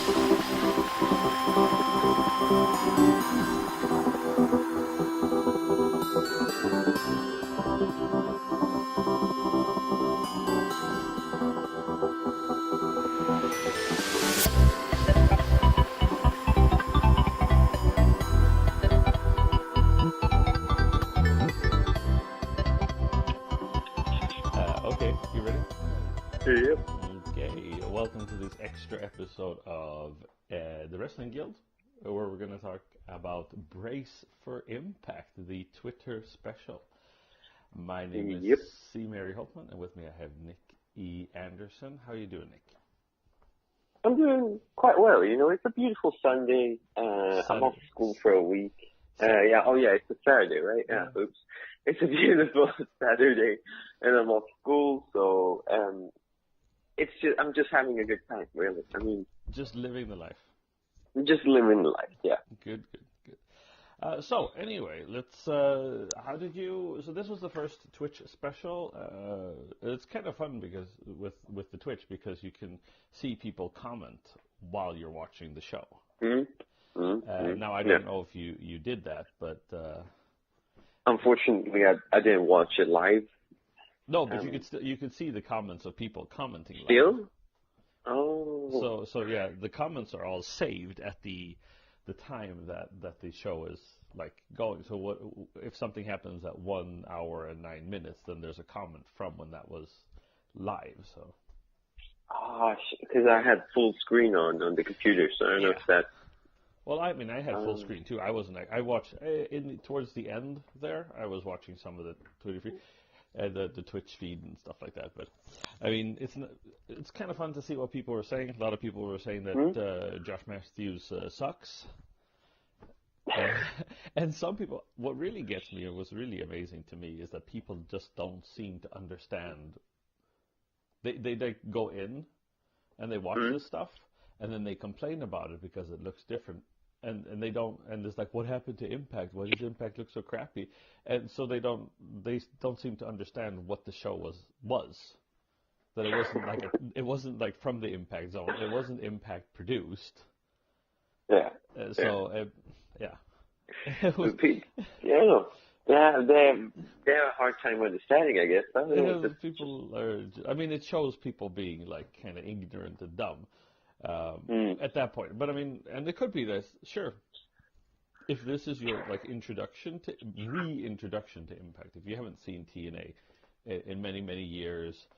Okay, you ready? Yep. Okay, welcome to this extra episode of the Wrestling Guild, where we're going to talk about Brace for Impact, the Twitter special. My name is C. Mary Holtman, and with me I have Nick E. Anderson. How are you doing, Nick? I'm doing quite well. You know, it's a beautiful Sunday. I'm off school for a week. It's a Saturday, right? Yeah, oops. It's a beautiful Saturday, and I'm off school, so I'm just having a good time, really. I mean, just living the life. Just living the life, yeah. Good. So anyway, let's. How did you? So this was the first Twitch special. It's kind of fun because with the Twitch because you can see people comment while you're watching the show. Now I don't know if you did that, but unfortunately I didn't watch it live. No, but you could see the comments of people commenting live. Still? Oh. So yeah, the comments are all saved at the time that the show is like going. So what if something happens at 1 hour and 9 minutes? Then there's a comment from when that was live. So. Because I had full screen on the computer, so I don't know if that. Well, I mean, I had full screen too. I wasn't. I watched towards the end there. I was watching some of the Twitter feed, the Twitch feed and stuff like that. But I mean, it's kind of fun to see what people were saying. A lot of people were saying that Josh Matthews sucks, and some people. What really gets me, and was really amazing to me, is that people just don't seem to understand. They go in, and they watch this stuff, and then they complain about it because it looks different. And they don't, and it's like, what happened to Impact? Why does Impact look so crappy? And so they don't seem to understand what the show was. That it wasn't like from the Impact zone. It wasn't Impact produced. Yeah. Yeah. They have a hard time understanding, I guess. People are. I mean, it shows people being like kind of ignorant and dumb. At that point, but I mean, and it could be this. Sure, if this is your like reintroduction to Impact, if you haven't seen TNA in many years,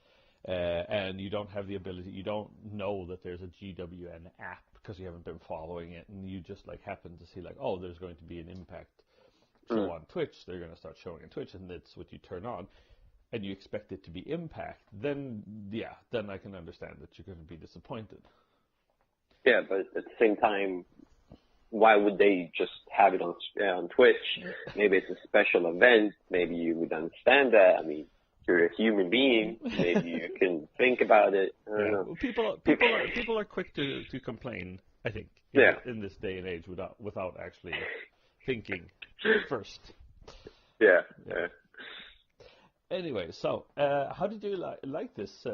and you don't have the ability, you don't know that there's a GWN app because you haven't been following it, and you just like happen to see like, oh, there's going to be an Impact show on Twitch. They're going to start showing on Twitch, and that's what you turn on. And you expect it to be Impact, then I can understand that you're going to be disappointed. Yeah, but at the same time, why would they just have it on Twitch? Maybe it's a special event. Maybe you would understand that. I mean, you're a human being. Maybe you can think about it. I don't know. People are quick to complain. I think. In this day and age, without actually thinking first. Yeah. Anyway, so how did you like this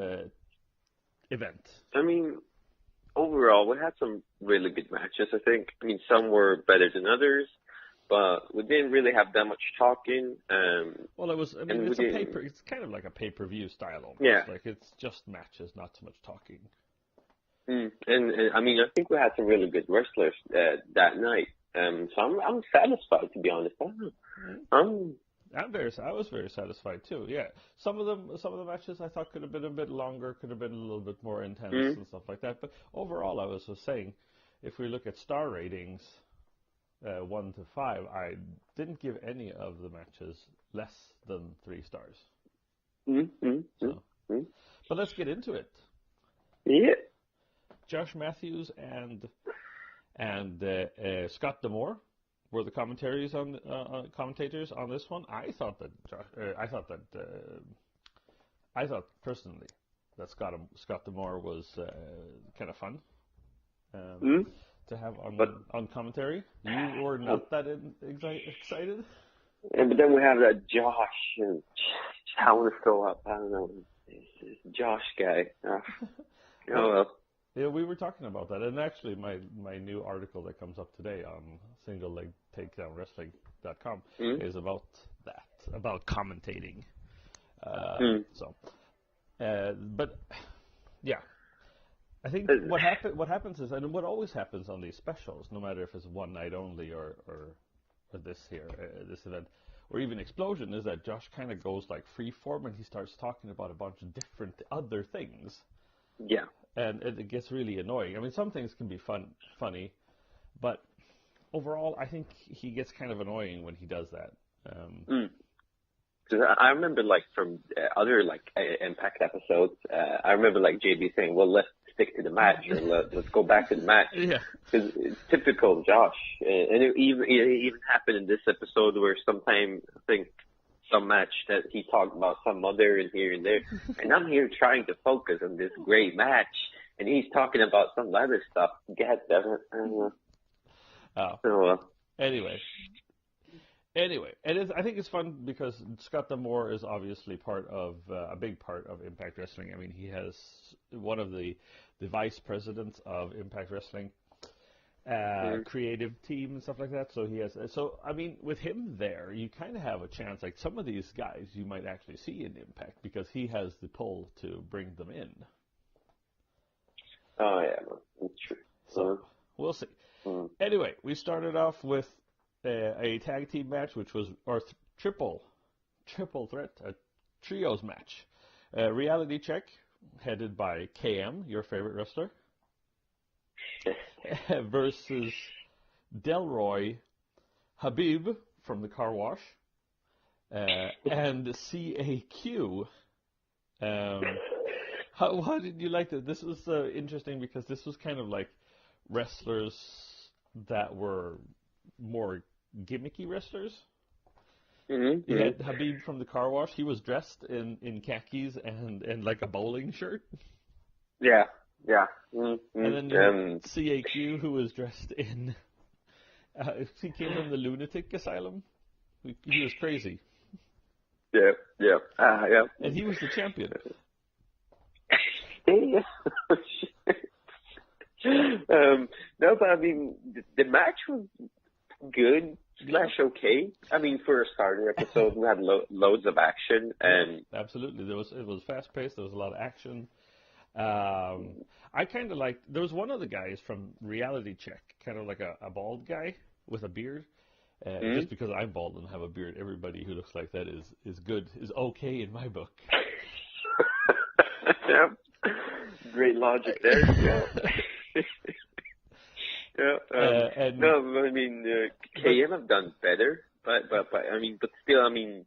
event? I mean, overall, we had some really good matches, I think. I mean, some were better than others, but we didn't really have that much talking. Well, it was. I mean, it's kind of like a pay-per-view style almost. Yeah. Like it's just matches, not so much talking. And I mean, I think we had some really good wrestlers that night. So I'm satisfied, to be honest. I was very satisfied too. Yeah, some of the matches I thought could have been a bit longer, could have been a little bit more intense and stuff like that. But overall, I was just saying, if we look at star ratings, 1 to 5, I didn't give any of the matches less than 3 stars. But let's get into it. Yeah. Josh Matthews and Scott D'Amore were the commentators on this one. I thought personally that Scott D'Amore was kind of fun to have on commentary. You were not that excited. But then we have that Josh, and I want to throw up. I don't know, this Josh guy. Oh well. Yeah, we were talking about that, and actually, my new article that comes up today on singlelegtakedownwrestling.com is about that, about commentating. But yeah, I think what happens is, and what always happens on these specials, no matter if it's one night only or this event, or even Explosion, is that Josh kind of goes like free form and he starts talking about a bunch of different other things. Yeah. And it gets really annoying. I mean, some things can be funny, but overall, I think he gets kind of annoying when he does that. Because I remember, like, from other, like, Impact episodes, I remember, like, JB saying, well, let's stick to the match, or let's go back to the match. Yeah. Because it's typical Josh. And it even happened in this episode where sometime, I think, some match that he talked about some other and here and there. And I'm here trying to focus on this great match, and he's talking about some other stuff. God damn it. Anyway, I think it's fun because Scott D'Amore is obviously a big part of Impact Wrestling. I mean, he has one of the vice presidents of Impact Wrestling, creative team and stuff like that. So he has. So I mean, with him there, you kind of have a chance. Like some of these guys, you might actually see in Impact because he has the pull to bring them in. Oh yeah, that's true. So we'll see. Anyway, we started off with a tag team match, which was triple threat, a trios match. Reality Check, headed by KM, your favorite wrestler, versus Delroy Habib from the Car Wash, and CAQ. How did you like that? This was interesting because this was kind of like wrestlers that were more gimmicky wrestlers. You had Habib from the Car Wash. He was dressed in khakis and like a bowling shirt. Yeah. And then you had CAQ, who was dressed in... he came from the lunatic asylum. He was crazy. Yeah. And he was the champion. No, but I mean, the match was good / okay. I mean, for a starter episode, we had loads of action, and absolutely, it was fast paced. There was a lot of action. I kind of liked. There was one of the guys from Reality Check, kind of like a bald guy with a beard. Just because I'm bald and have a beard, everybody who looks like that is okay in my book. Yeah. Great logic there. Yeah. No, I mean, KM have done better, but I mean, but still, I mean,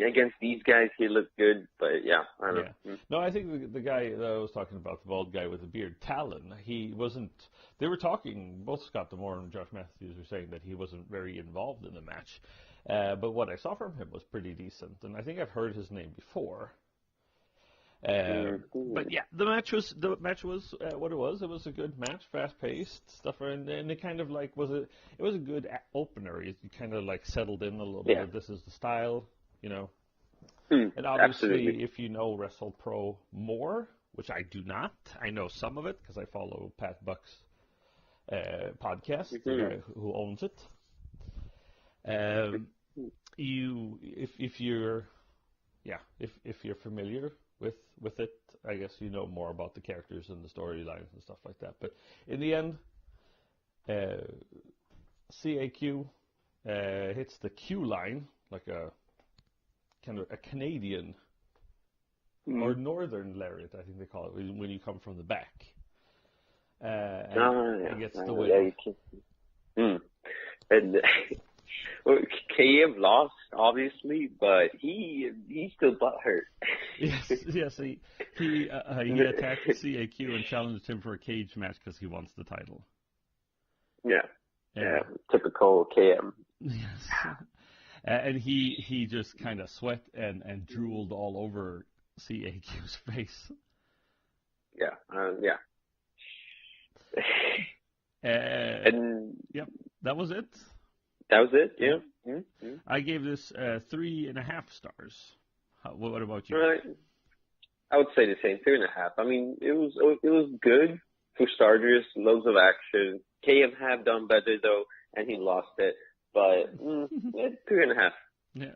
against these guys, he looked good, but yeah, I don't know. No, I think the guy that I was talking about, the bald guy with the beard, Talon, he wasn't. They were talking. Both Scott D'Amore and Josh Matthews were saying that he wasn't very involved in the match, but what I saw from him was pretty decent, and I think I've heard his name before. But yeah, the match was what it was. It was a good match, fast-paced stuff, and it kind of like it was a good opener. You kind of like settled in a little bit. This is the style, you know. And obviously, absolutely. If you know WrestlePro more, which I do not, I know some of it because I follow Pat Buck's podcast, the guy who owns it. If you're familiar with it, I guess you know more about the characters and the storylines and stuff like that. But in the end, CAQ hits the Q line like a kind of a Canadian or northern lariat, I think they call it, when you come from the back. And gets the win. And well, KM lost, obviously, but he still butthurt. Yes. He attacked CAQ and challenged him for a cage match because he wants the title. Yeah, typical KM. Yes. And he just kind of sweat and drooled all over CAQ's face. Yeah. And yep, that was it. That was it, yeah. I gave this 3.5 stars. What about you? Right. I would say the same, 2.5. I mean, it was good for starters, loads of action. KM have done better though, and he lost it, but 2.5. Yeah.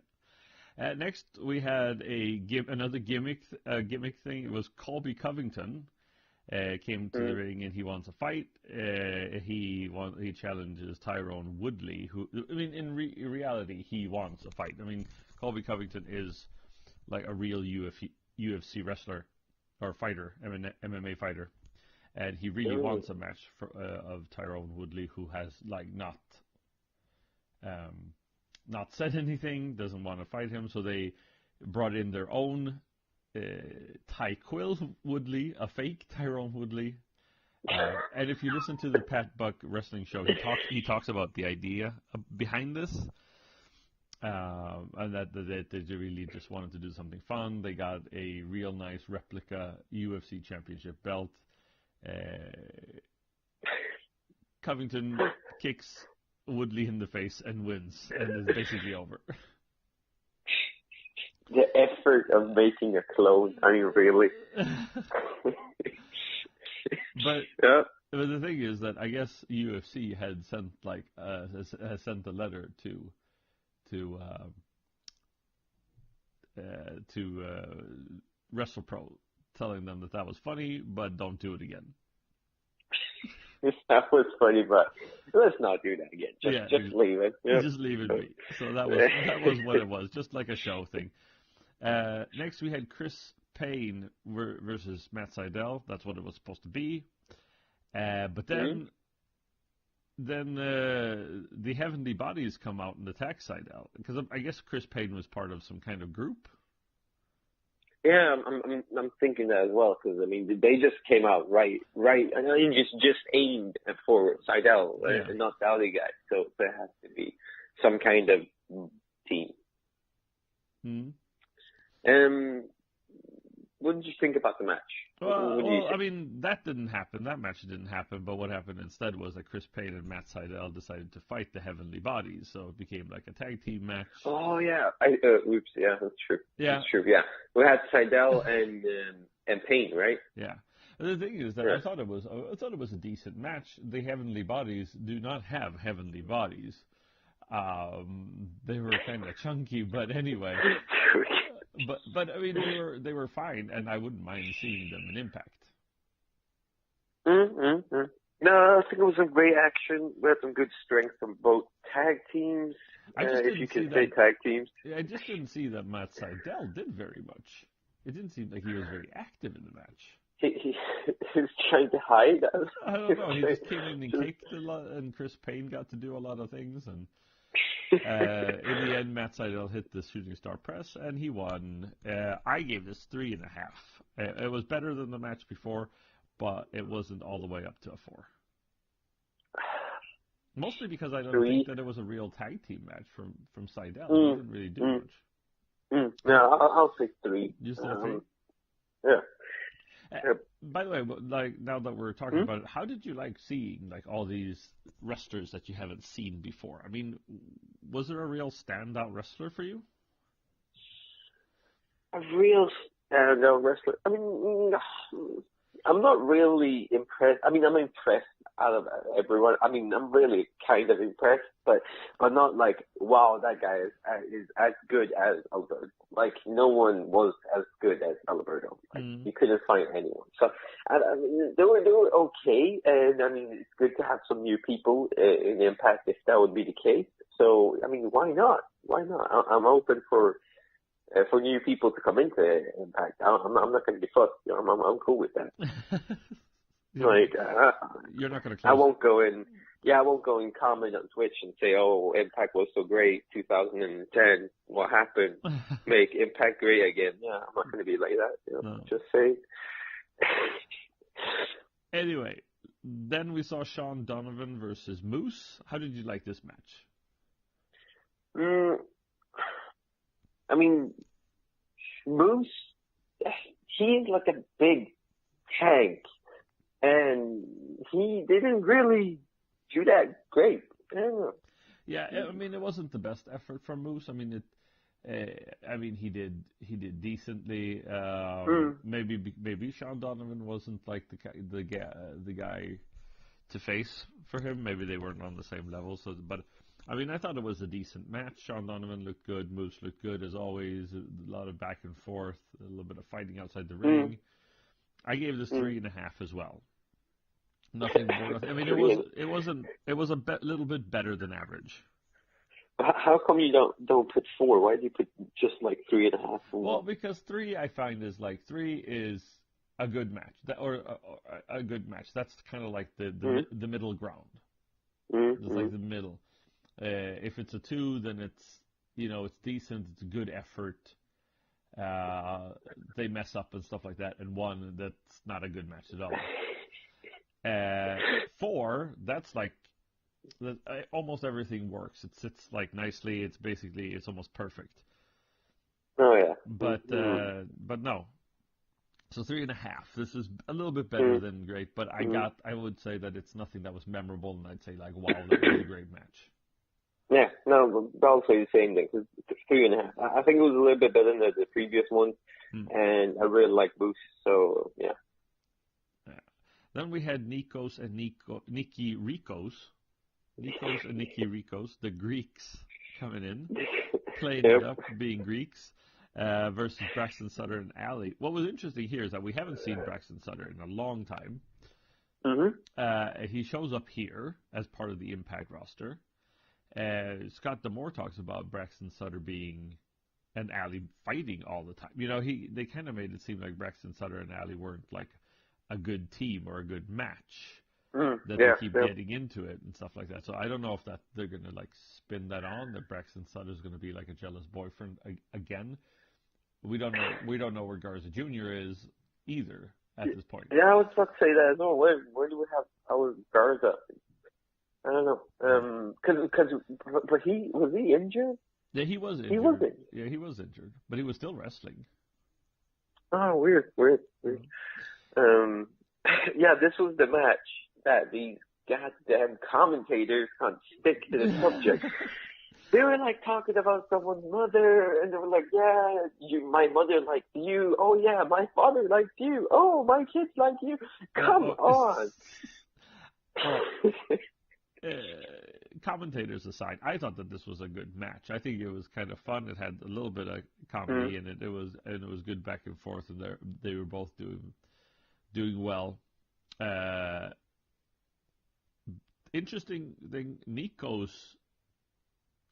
Next, we had another gimmick thing. It was Colby Covington came to the ring and he wants a fight. He challenges Tyrone Woodley, who, I mean, in reality, he wants a fight. I mean, Colby Covington is like a real UFC wrestler or fighter, MMA fighter, and he really wants a match of Tyrone Woodley, who has like not said anything, doesn't want to fight him, so they brought in their own Tyquill Woodley, a fake Tyrone Woodley. And if you listen to the Pat Buck wrestling show, he talks about the idea behind this, and that they really just wanted to do something fun. They got a real nice replica UFC championship belt. Covington kicks Woodley in the face and wins, and it's basically over. The effort of making a clone, I mean, really. But the thing is that I guess UFC had sent has sent a letter to WrestlePro telling them that was funny, but don't do it again. That was funny, but let's not do that again. Just leave it. Yep. Just leave it be. So that was what it was, just like a show thing. Next, we had Chris Payne versus Matt Sydal. That's what it was supposed to be. But then the Heavenly Bodies come out and attack Sydal, because I guess Chris Payne was part of some kind of group. Yeah, I'm thinking that as well, because I mean they just came out right, and I mean just aimed for Sydal and not the other guy, so there has to be some kind of team. What did you think about the match? Well, I mean, that didn't happen. That match didn't happen. But what happened instead was that Chris Payne and Matt Sydal decided to fight the Heavenly Bodies. So it became like a tag team match. Oh, yeah. Oops. Yeah, that's true. Yeah. That's true. Yeah. We had Sydal and Payne, right? Yeah. The thing is that I thought it was a decent match. The Heavenly Bodies do not have heavenly bodies. They were kind of chunky, but anyway. But I mean they were fine, and I wouldn't mind seeing them in Impact. No, I think it was a great action. We had some good strength from both tag teams, if you can say tag teams. Yeah, I just didn't see that Matt Sydal did very much. It didn't seem like he was very active in the match. He was trying to hide. I don't know. He just came in and kicked a lot, and Chris Payne got to do a lot of things, and in the end, Matt Sydal hit the shooting star press, and he won. I gave this 3.5. It was better than the match before, but it wasn't all the way up to a 4. Mostly because I don't think that it was a real tag team match from Sydal. He didn't really do much. No, I'll say 3. You said 3? Yeah. By the way, like now that we're talking about it, how did you like seeing like all these wrestlers that you haven't seen before? I mean, was there a real standout wrestler for you? A real standout wrestler? I mean, I'm not really impressed. I mean, I'm impressed out of everyone. I mean, I'm really kind of impressed, but I'm not like, wow, that guy is as good as Alberto. Like, no one was as good as Alberto. Like, you couldn't find anyone. So, I mean, they were okay, and I mean, it's good to have some new people in Impact if that would be the case. So, I mean, why not? Why not? I'm open for new people to come into Impact. I'm not going to be fussed. You know, I'm cool with that. You're not going to. I won't go in. Yeah, I won't go and comment on Twitch and say, "Oh, Impact was so great, 2010. What happened? Make Impact great again." Yeah, I'm not going to be like that. You know? No. Just say. Anyway, then we saw Sean Donovan versus Moose. How did you like this match? I mean, Moose, he's like a big tank, and he didn't really do that great. Yeah, I mean, it wasn't the best effort from Moose. I mean, I mean, he did decently. Maybe Sean Donovan wasn't like the guy to face for him. Maybe they weren't on the same level. So, but I mean, I thought it was a decent match. Sean Donovan looked good. Moose looked good as always. A lot of back and forth. A little bit of fighting outside the ring. I gave this 3.5 as well. Nothing more. Nothing. I mean, it was a little bit better than average. How come you don't put 4? Why do you put just like 3.5? Well, because 3 I find is like 3 is a good match, or a good match. That's kind of like the middle ground. It's like the middle. If it's a 2, then it's it's decent. It's a good effort. They mess up and stuff like that. And 1, that's not a good match at all. 4, that's like almost everything works. It sits like nicely. It's almost perfect. Oh yeah. But no. So 3.5. This is a little bit better than great. But I would say that it's nothing that was memorable, and I'd say like, wow, that was a great match. Yeah, no, I'll say the same thing. 3.5. I think it was a little bit better than the previous one, and I really like Moose. So yeah. Then we had Nikos and Nikki Ricos, the Greeks coming in, playing it up, being Greeks, versus Braxton Sutter and Ali. What was interesting here is that we haven't seen Braxton Sutter in a long time. He shows up here as part of the Impact roster. Scott D'Amore talks about Braxton Sutter and Ali fighting all the time. They kind of made it seem like Braxton Sutter and Ali weren't like a good team or a good match. They keep getting into it and stuff like that. So I don't know if they're going to like spin that on, that Braxton Sutter's going to be like a jealous boyfriend again. We don't know where Garza Jr. is either at this point. Yeah, I was about to say that as well. Where do we have our Garza? I don't know. But was he injured? Yeah, he was injured. He wasn't. Yeah, he was injured, but he was still wrestling. Oh, weird. Yeah, this was the match that these goddamn commentators can't stick to the subject. They were like talking about someone's mother, and they were like, yeah, my mother liked you. Oh yeah, my father liked you. Oh, my kids like you. Come on. Commentators aside, I thought that this was a good match. I think it was kind of fun. It had a little bit of comedy in it. It was good back and forth, and they were both doing well. Interesting thing, Nikos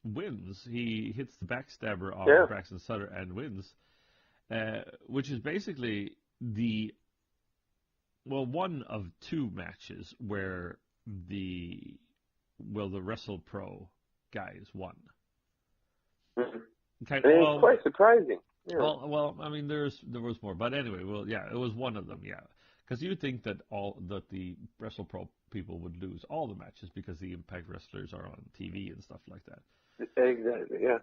wins. He hits the backstabber on Braxton Sutter and wins, which is basically one of 2 matches where the WrestlePro guys won. It's quite surprising. Yeah. Well, I mean, there was more, but anyway, it was one of them, yeah. Because you'd think that the WrestlePro people would lose all the matches because the Impact wrestlers are on TV and stuff like that. Exactly, yeah.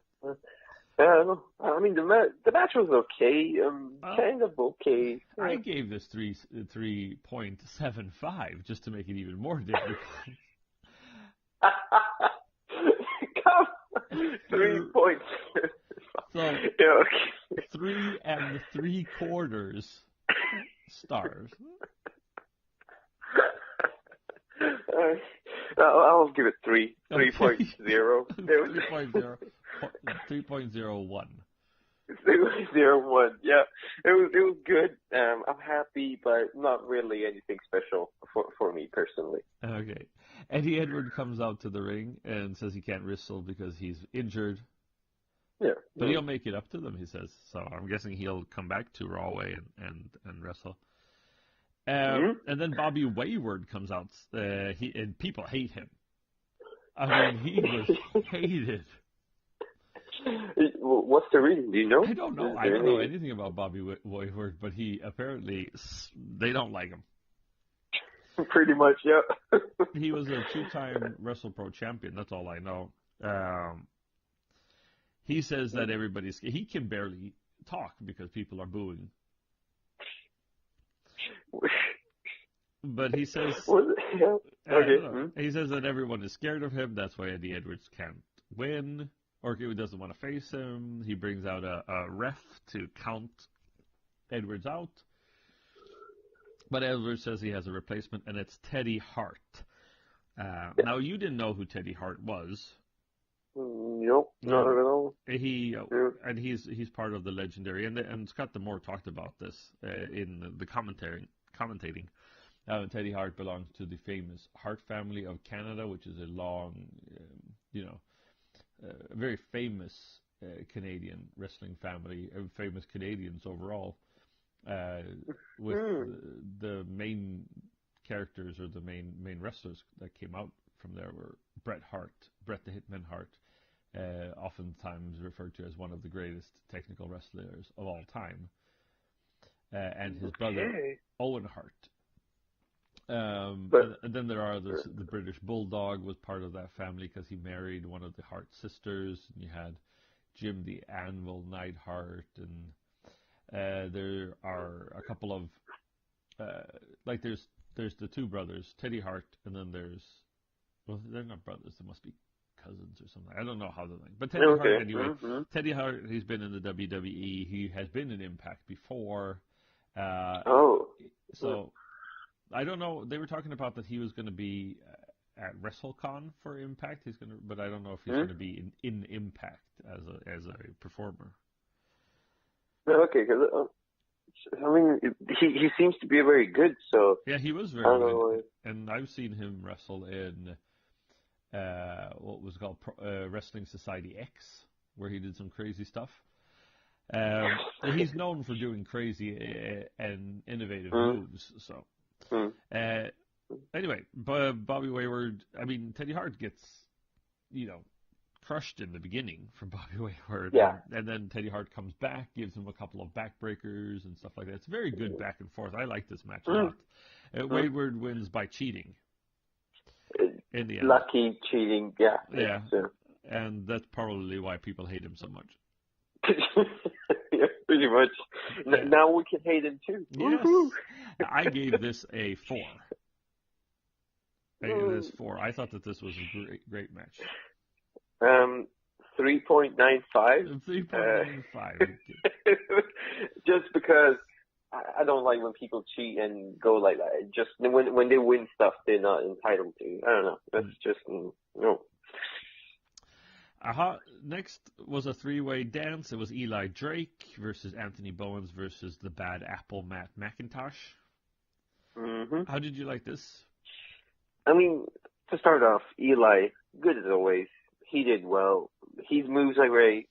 I don't know. I mean, the match was okay, kind of okay. Yeah. I gave this 3.75 just to make it even more difficult. Come on. 3 points. So, yeah, okay. 3 3/4 stars. I'll give it 3. 3.0. 3.01. 3.01. Yeah, it was good. I'm happy, but not really anything special for me personally. Okay. Eddie Edwards comes out to the ring and says he can't wrestle because he's injured. Yeah. But he'll make it up to them, he says. So I'm guessing he'll come back to Rawway and wrestle. And then Bobby Wayward comes out. And people hate him. I mean, he was hated. What's the reason? Do you know? I don't know. I don't know anything about Bobby Wayward, but he apparently, they don't like him. Pretty much, yeah. He was a 2-time WrestlePro champion. That's all I know. He says that he can barely talk because people are booing. But he says, he says that everyone is scared of him. That's why Eddie Edwards can't win Orky doesn't want to face him. He brings out a ref to count Edwards out. But Edwards says he has a replacement, and it's Teddy Hart. Now, you didn't know who Teddy Hart was. Nope, not at all. And he's part of the legendary, and Scott D'Amore talked about this in the commentating. Teddy Hart belongs to the famous Hart family of Canada, which is a long, very famous Canadian wrestling family, famous Canadians overall. With the main characters or the main wrestlers that came out from there were Bret the Hitman Hart, oftentimes referred to as one of the greatest technical wrestlers of all time, and his brother Owen Hart. And then there are others. The British Bulldog was part of that family because he married one of the Hart sisters. And you had Jim the Anvil Neidhart, and there are a couple of there's the two brothers, Teddy Hart, and then they're not brothers. They must be cousins or something. I don't know how they're like. But Teddy Hart anyway. Mm-hmm. Teddy Hart, he's been in the WWE. He has been in Impact before. So I don't know. They were talking about that he was going to be at WrestleCon for Impact. But I don't know if he's going to be in Impact as a performer. Okay, because he seems to be very good. So yeah, he was very good. And I've seen him wrestle in what was called Wrestling Society X, where he did some crazy stuff. He's known for doing crazy and innovative moves. So anyway, Bobby Wayward. I mean, Teddy Hart gets crushed in the beginning from Bobby Wayward. Yeah. And then Teddy Hart comes back, gives him a couple of backbreakers and stuff like that. It's very good back and forth. I like this match a lot. Wayward wins by cheating. In the end. Lucky cheating, yeah. Yeah. And that's probably why people hate him so much. Yeah, pretty much. Yeah. Now we can hate him too. Yes. Woo-hoo. I gave this a 4. I gave this 4. I thought that this was a great match. 3.95. 3.95. Just because I don't like when people cheat and go like that. Just when they win stuff they're not entitled to. I don't know. That's just no. Next was a 3-way dance. It was Eli Drake versus Anthony Bowens versus the Bad Apple Matt McIntosh. Mm-hmm. How did you like this? I mean, to start off, Eli, good as always. He did well. His moves are great.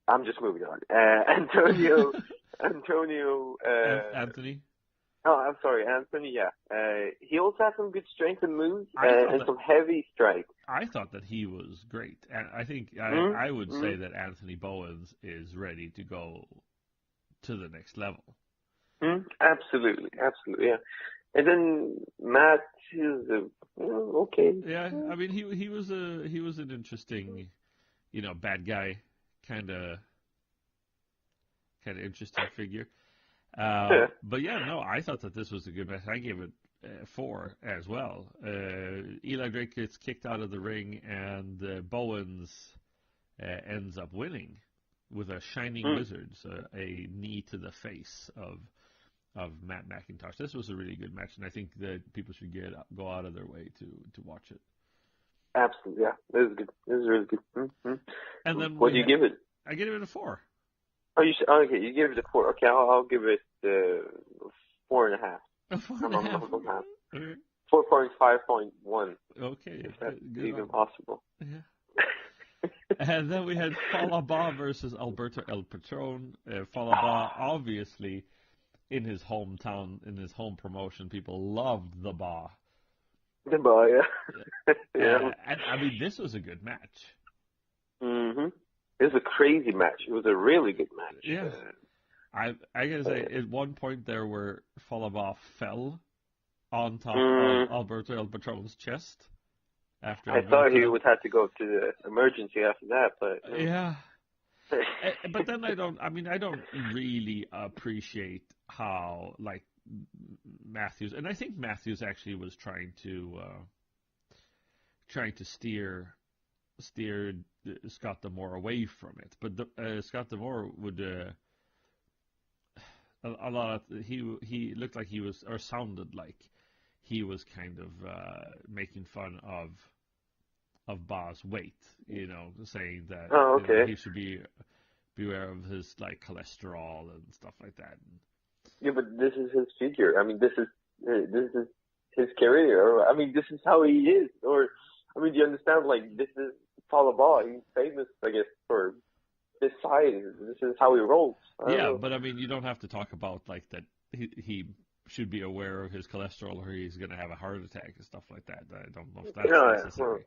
I'm just moving on. Anthony? Oh, I'm sorry, Anthony, yeah. He also has some good strength and moves and some heavy strikes. I thought that he was great. And I think I would say that Anthony Bowens is ready to go to the next level. Absolutely, yeah. And then Matt is okay. Yeah, I mean he was an interesting, bad guy, kind of interesting figure. But yeah, no, I thought that this was a good match. I gave it 4 as well. Eli Drake gets kicked out of the ring, and Bowens ends up winning with a shining wizard, so a knee to the face of Matt McIntosh. This was a really good match, and I think that people should go out of their way to watch it. Absolutely, yeah. This is good. This is really good. Mm-hmm. And then what do you give it? I gave it a 4. Oh, okay. You give it a 4. Okay, I'll give it 4.5. 4.5. Okay. 4.5.1. Okay, if that's good even on. possible. Yeah. And then we had Falaba versus Alberto El Patron. Falaba, obviously, in his hometown, in his home promotion, people loved the Ba. The Ba, yeah. Yeah. And I mean, this was a good match. Mm-hmm. It was a crazy match. It was a really good match. Yeah. I gotta say, at one point there where Falaba fell on top of Alberto El Patron's chest. After I thought he would have to go to the emergency after that, but... Yeah. But then I don't really appreciate how, Matthews, and I think Matthews actually was trying to steer steered Scott D'Amore away from it. But Scott D'Amore would a lot. He looked like he was, or sounded like he was kind of making fun of Ba's weight. You know, saying that you know, he should beware of his like cholesterol and stuff like that. Yeah, but this is his figure. I mean, this is his career. I mean, this is how he is. Or, I mean, do you understand? Like, this is Paul Ba. He's famous, I guess, for this size. This is how he rolls. Yeah, but I mean, you don't have to talk about like that. He should be aware of his cholesterol, or he's going to have a heart attack and stuff like that. I don't know if that's necessary.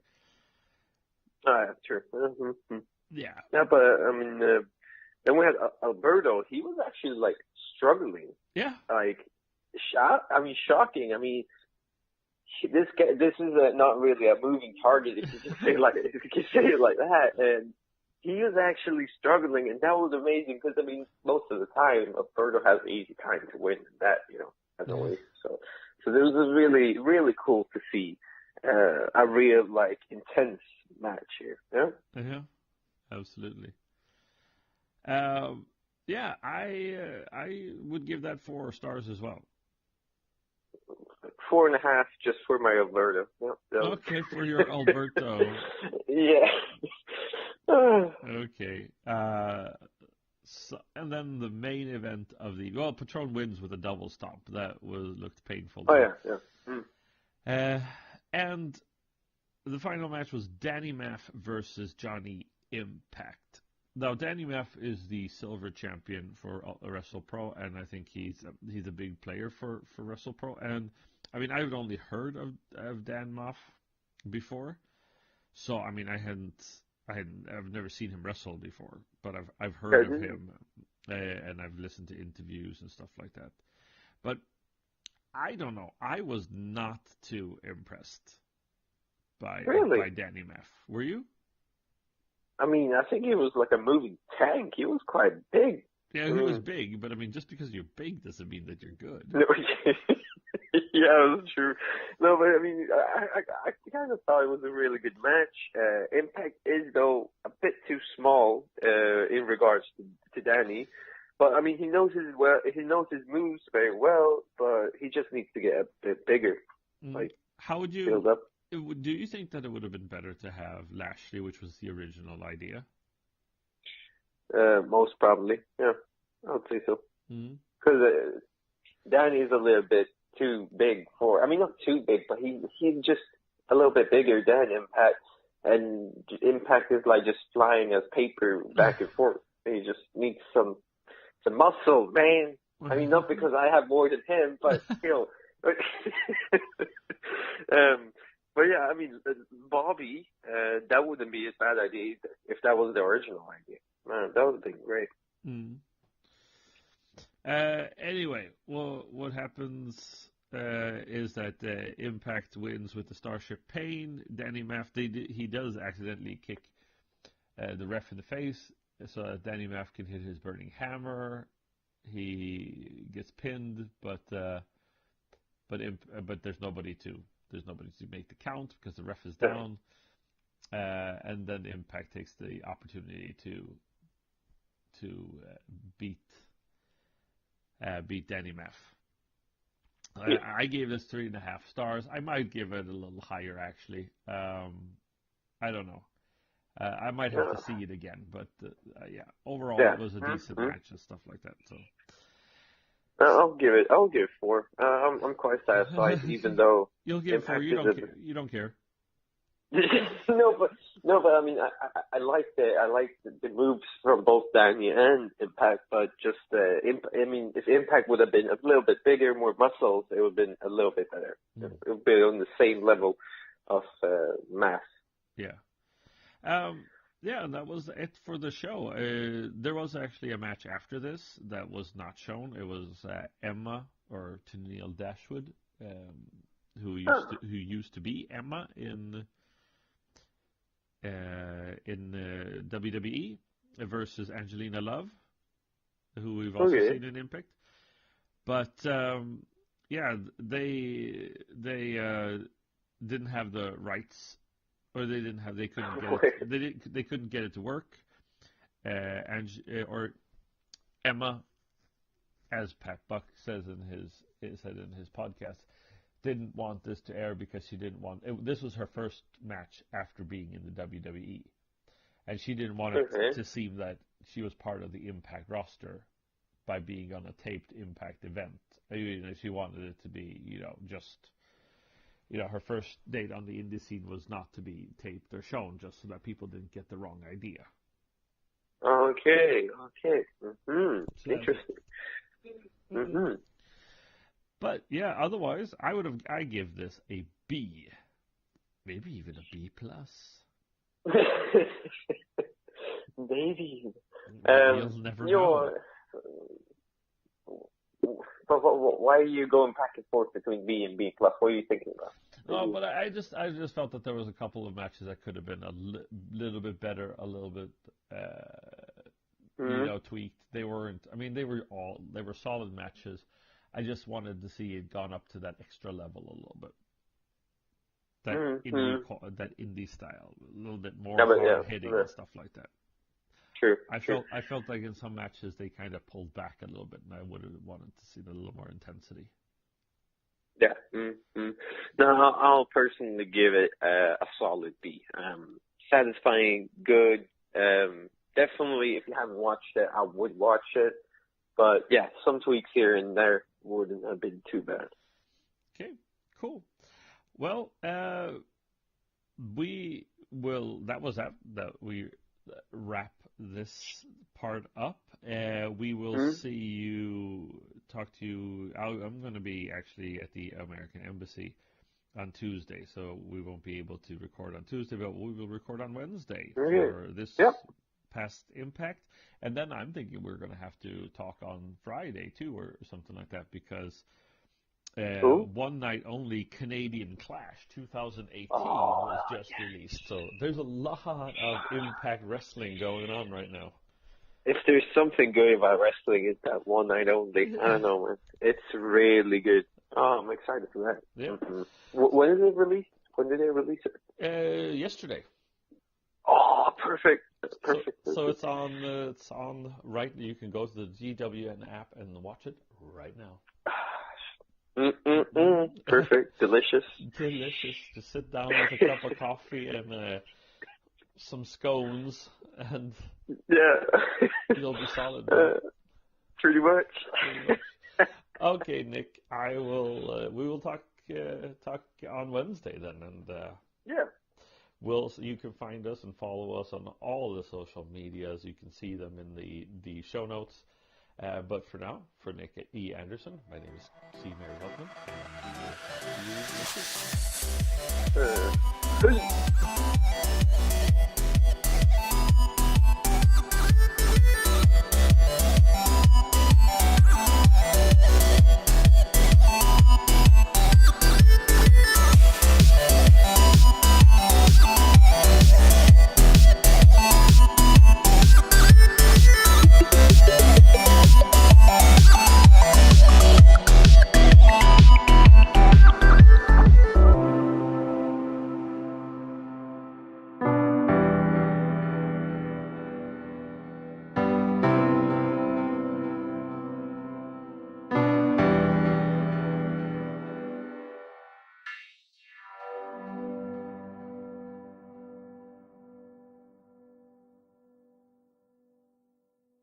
True. Mm-hmm. Yeah. Yeah, but I mean, then we had Alberto. He was actually like struggling. Yeah. Like, shocking. I mean, this is not really a moving target if you can say it like that. And he was actually struggling, and that was amazing because I mean, most of the time, Alberto has an easy time to win that, you know, as always. So this was really, really cool to see a real like intense match here. Yeah. Yeah. Absolutely. Yeah, I would give that 4 stars as well. 4.5 just for my Alberto. Yeah, okay, for your Alberto. Yeah. Okay. So, and then the main event of Patron wins with a double stomp. That looked painful. Oh yeah. Mm. And the final match was Danny Maff versus Johnny Impact. Now, Danny Maff is the silver champion for WrestlePro, and I think he's a big player for WrestlePro. And I mean, I've only heard of Dan Maff before, so I mean, I've never seen him wrestle before, but I've heard of him, and I've listened to interviews and stuff like that. But I don't know. I was not too impressed by Danny Maff. Were you? I mean, I think he was like a moving tank. He was quite big. Yeah, he was big, but I mean, just because you're big doesn't mean that you're good. No, yeah, that's true. No, but I mean, I kind of thought it was a really good match. Impact is, though, a bit too small in regards to Danny. But I mean, he knows his moves very well, but he just needs to get a bit bigger. Like, how would you build up. Do you think that it would have been better to have Lashley, which was the original idea? Most probably, yeah, I would say so. Because Danny's a little bit too big for. I mean, not too big, but he's just a little bit bigger than Impact, and Impact is like just flying as paper back and forth. He just needs some muscle, man. I mean, not because I have more than him, but still. But yeah, I mean, Bobby, that wouldn't be a bad idea either, if that was the original idea. Man, that would have been great. Anyway, well, what happens is that Impact wins with the Starship Pain. Danny Maff, he does accidentally kick the ref in the face, so that Danny Maff can hit his burning hammer. He gets pinned, but there's nobody to make the count because the ref is down, and then Impact takes the opportunity to beat Danny Maff. I gave this 3.5 stars. I might give it a little higher actually. I don't know. I might have to see it again, but yeah, overall it was a decent match and stuff like that. So. I'll give it 4. I'm quite satisfied, even though you'll give 4. You don't care. No, but I mean, I like the moves from both Danny and Impact, but just I mean, if Impact would have been a little bit bigger, more muscles, it would have been a little bit better. It would be on the same level of mass. Yeah. Yeah, and that was it for the show. There was actually a match after this that was not shown. It was Emma, or Tennille Dashwood, who used to be Emma in WWE, versus Angelina Love, who we've also seen in Impact. But yeah, they didn't have the rights or they didn't have. They couldn't get it. They couldn't get it to work. Or Emma, as Pat Buck said in his podcast, didn't want this to air because she didn't want it. This was her first match after being in the WWE, and she didn't want it to seem that she was part of the Impact roster by being on a taped Impact event. She wanted it to be, just, her first date on the indie scene was not to be taped or shown, just so that people didn't get the wrong idea. Okay. So, interesting. Mm-hmm. But yeah, otherwise, I give this a B, maybe even a B plus. Maybe. You'll never know. But why are you going back and forth between B and B plus? What are you thinking about? No, but I just felt that there was a couple of matches that could have been a little bit better, a little bit tweaked. They weren't. I mean, they were solid matches. I just wanted to see it gone up to that extra level a little bit. That indie style, a little bit more hard hitting and stuff like that. True. I felt like in some matches they kind of pulled back a little bit, and I would have wanted to see a little more intensity. Yeah. No, I'll personally give it a solid B. Satisfying, good. Definitely, if you haven't watched it, I would watch it. But yeah, some tweaks here and there wouldn't have been too bad. Okay, cool. Well, we will. That was that we wrap this part up. We will see you. Talk to you. I'm going to be actually at the American Embassy on Tuesday, so we won't be able to record on Tuesday, but we will record on Wednesday for this past Impact. And then I'm thinking we're going to have to talk on Friday too, or something like that, because One Night Only Canadian Clash 2018 was just released. So there's a lot of Impact Wrestling going on right now. If there's something good about wrestling, it's that One Night Only. I don't know, man. It's really good. Oh, I'm excited for that. Yeah. When is it released? When did they release it? Yesterday. Oh, perfect. Perfect. So it's on right. You can go to the GWN app and watch it right now. Perfect. Delicious. Delicious. Just sit down with a cup of coffee and some scones, and you'll be solid. Pretty much. Okay, Nick. I will. We will talk on Wednesday then, and you can find us and follow us on all the social medias. You can see them in the show notes. But for now, for Nick E. Anderson, my name is C. Mary Heltman. And we'll see you next week.